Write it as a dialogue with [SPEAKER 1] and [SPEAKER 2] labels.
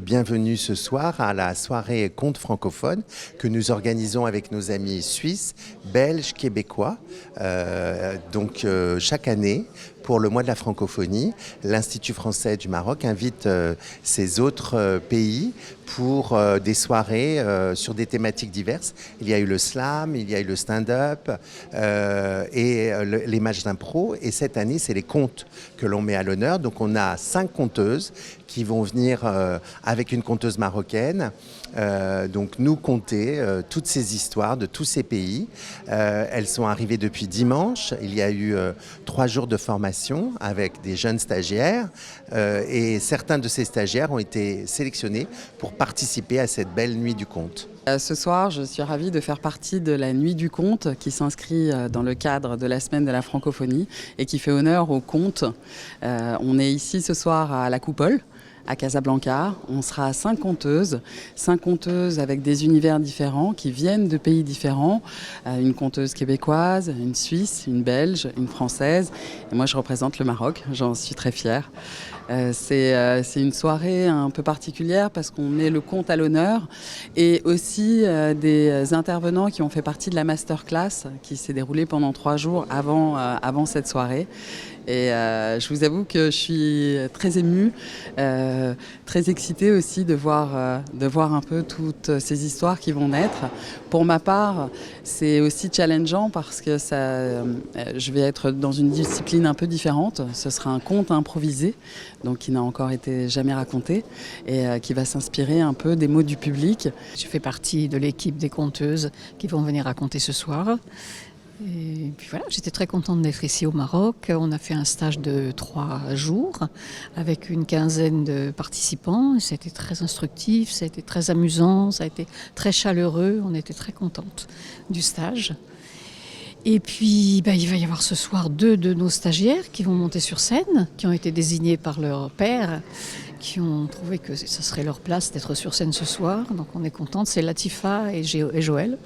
[SPEAKER 1] bienvenue ce soir à la soirée Contes francophones que nous organisons avec nos amis suisses, belges, québécois. Chaque année, pour le mois de la francophonie, l'Institut français du Maroc invite ces autres pays pour des soirées sur des thématiques diverses. Il y a eu le slam, il y a eu le stand-up les matchs d'impro. Et cette année, c'est les contes que l'on met à l'honneur. Donc on a 5 conteuses qui vont venir avec une conteuse marocaine. Nous conter toutes ces histoires de tous ces pays. Elles sont arrivées depuis dimanche. Il y a eu 3 jours de formation avec des jeunes stagiaires et certains de ces stagiaires ont été sélectionnés pour participer à cette belle nuit du conte.
[SPEAKER 2] Ce soir, je suis ravie de faire partie de la Nuit du Conte qui s'inscrit dans le cadre de la Semaine de la francophonie et qui fait honneur au conte. On est ici ce soir à la Coupole, à Casablanca. On sera 5 conteuses avec des univers différents qui viennent de pays différents. Une conteuse québécoise, une suisse, une belge, une française. Et moi, je représente le Maroc, j'en suis très fière. C'est une soirée un peu particulière parce qu'on met le conte à l'honneur et aussi des intervenants qui ont fait partie de la masterclass qui s'est déroulée pendant 3 jours avant cette soirée. Et je vous avoue que je suis très émue, très excitée aussi de voir un peu toutes ces histoires qui vont naître. Pour ma part, c'est aussi challengeant parce que je vais être dans une discipline un peu différente. Ce sera un conte improvisé, donc qui n'a encore été jamais raconté et qui va s'inspirer un peu des mots du public.
[SPEAKER 3] Je fais partie de l'équipe des conteuses qui vont venir raconter ce soir. Et puis voilà, j'étais très contente d'être ici au Maroc. On a fait un stage de 3 jours avec une quinzaine de participants. C'était très instructif, ça a été très amusant, ça a été très chaleureux. On était très contentes du stage. Et puis, il va y avoir ce soir 2 de nos stagiaires qui vont monter sur scène, qui ont été désignés par leur père, qui ont trouvé que ce serait leur place d'être sur scène ce soir. Donc on est contente, c'est Latifa et Joël.